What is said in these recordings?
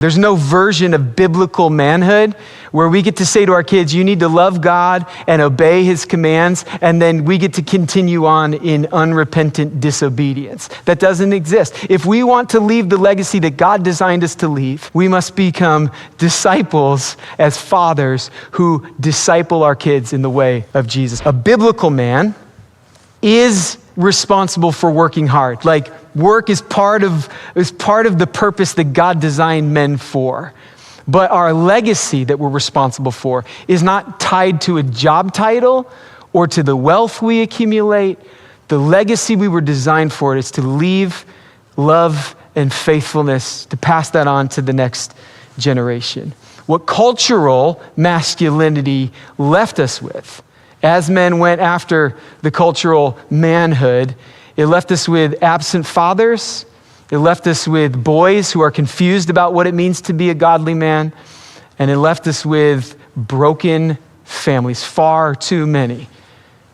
There's no version of biblical manhood where we get to say to our kids, you need to love God and obey his commands, and then we get to continue on in unrepentant disobedience. That doesn't exist. If we want to leave the legacy that God designed us to leave, we must become disciples as fathers who disciple our kids in the way of Jesus. A biblical man is responsible for working hard. Like, work is part of the purpose that God designed men for. But our legacy that we're responsible for is not tied to a job title or to the wealth we accumulate. The legacy we were designed for is to leave love and faithfulness, to pass that on to the next generation. What cultural masculinity left us with, as men went after the cultural manhood, it left us with absent fathers. It left us with boys who are confused about what it means to be a godly man. And it left us with broken families, far too many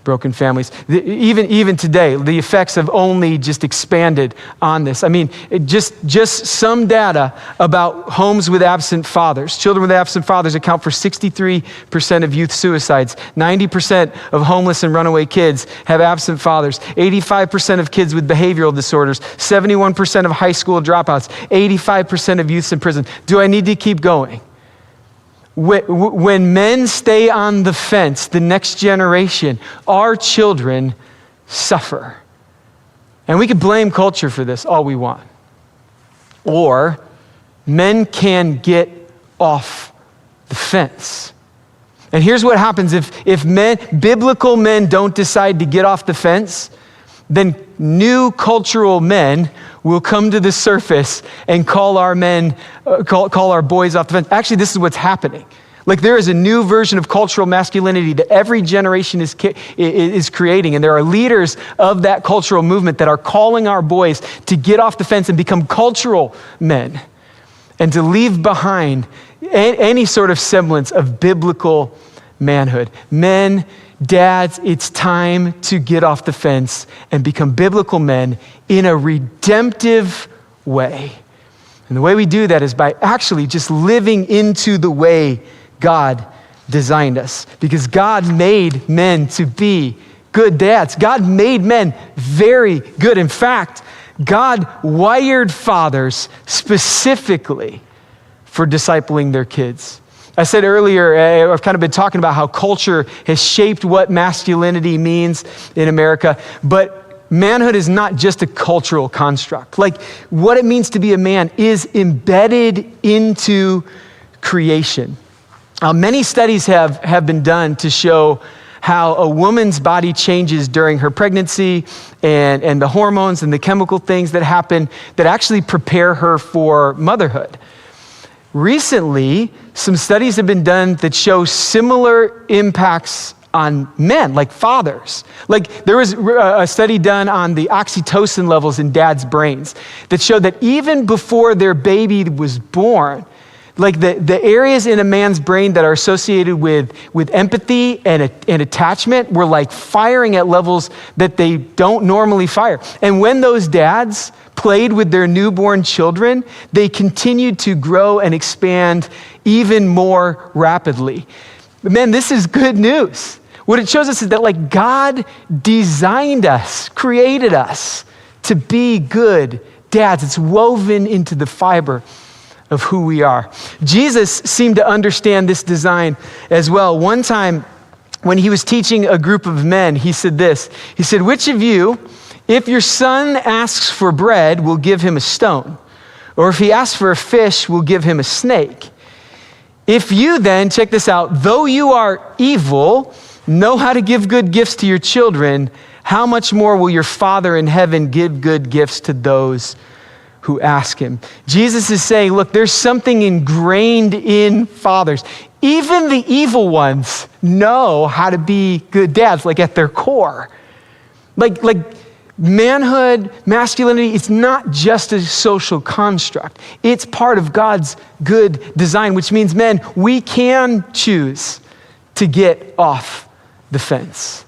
broken families. Even today, the effects have only just expanded on this. I mean, just some data about homes with absent fathers. Children with absent fathers account for 63% of youth suicides. 90% of homeless and runaway kids have absent fathers. 85% of kids with behavioral disorders. 71% of high school dropouts. 85% of youths in prison. Do I need to keep going? When men stay on the fence, the next generation, our children suffer. And we could blame culture for this all we want. Or men can get off the fence. And here's what happens if biblical men don't decide to get off the fence, then new cultural men will come to the surface and call our boys off the fence. Actually, this is what's happening. Like, there is a new version of cultural masculinity that every generation is creating. And there are leaders of that cultural movement that are calling our boys to get off the fence and become cultural men and to leave behind any sort of semblance of biblical manhood. Men, dads, it's time to get off the fence and become biblical men in a redemptive way. And the way we do that is by actually just living into the way God designed us. Because God made men to be good dads. God made men very good. In fact, God wired fathers specifically for discipling their kids. I said earlier, I've kind of been talking about how culture has shaped what masculinity means in America, but manhood is not just a cultural construct. Like, what it means to be a man is embedded into creation. Many studies have been done to show how a woman's body changes during her pregnancy and the hormones and the chemical things that happen that actually prepare her for motherhood. Recently, some studies have been done that show similar impacts on men, like fathers. Like, there was a study done on the oxytocin levels in dads' brains that showed that even before their baby was born, like the areas in a man's brain that are associated with empathy and attachment were like firing at levels that they don't normally fire. And when those dads played with their newborn children, they continued to grow and expand even more rapidly. But man, this is good news. What it shows us is that, like, God designed us, created us to be good dads. It's woven into the fiber of who we are. Jesus seemed to understand this design as well. One time when he was teaching a group of men, he said this. He said, "Which of you, if your son asks for bread, will give him a stone? Or if he asks for a fish, will give him a snake? If you then," check this out, "though you are evil, know how to give good gifts to your children, how much more will your Father in heaven give good gifts to those who ask him?" Jesus is saying, look, there's something ingrained in fathers. Even the evil ones know how to be good dads, like at their core. Like manhood, masculinity, it's not just a social construct. It's part of God's good design, which means, men, we can choose to get off the fence.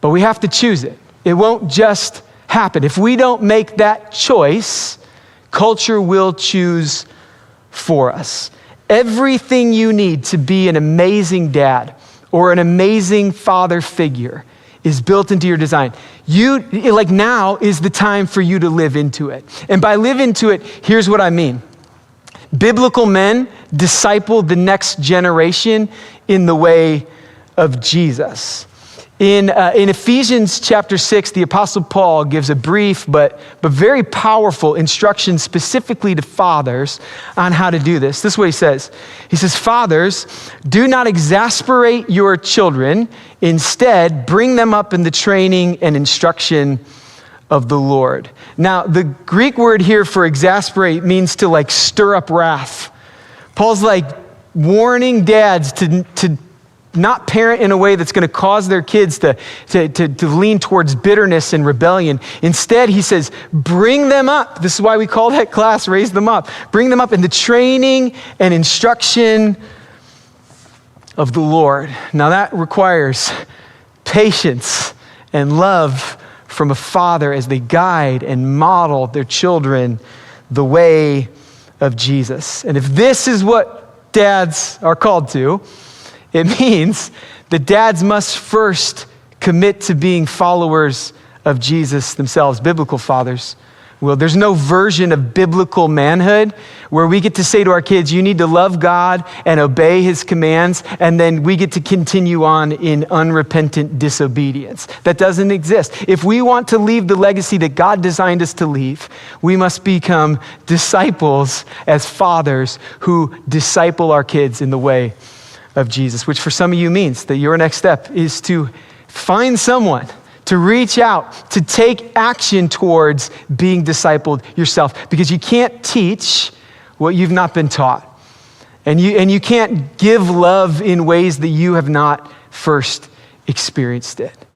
But we have to choose it. It won't just happen. If we don't make that choice, culture will choose for us. Everything you need to be an amazing dad or an amazing father figure is built into your design. Now is the time for you to live into it. And by live into it, here's what I mean. Biblical men disciple the next generation in the way of Jesus. In Ephesians chapter 6, the Apostle Paul gives a brief but very powerful instruction specifically to fathers on how to do this. This is what he says. He says, "Fathers, do not exasperate your children. Instead, bring them up in the training and instruction of the Lord." Now, the Greek word here for exasperate means to stir up wrath. Paul's warning dads to not parent in a way that's going to cause their kids to lean towards bitterness and rebellion. Instead, he says, bring them up. This is why we call that class, Raise Them Up. Bring them up in the training and instruction of the Lord. Now that requires patience and love from a father as they guide and model their children the way of Jesus. And if this is what dads are called to, it means that dads must first commit to being followers of Jesus themselves, biblical fathers. Well, there's no version of biblical manhood where we get to say to our kids, you need to love God and obey his commands, and then we get to continue on in unrepentant disobedience. That doesn't exist. If we want to leave the legacy that God designed us to leave, we must become disciples as fathers who disciple our kids in the way of Jesus, which for some of you means that your next step is to find someone, to reach out, to take action towards being discipled yourself, because you can't teach what you've not been taught. And you can't give love in ways that you have not first experienced it.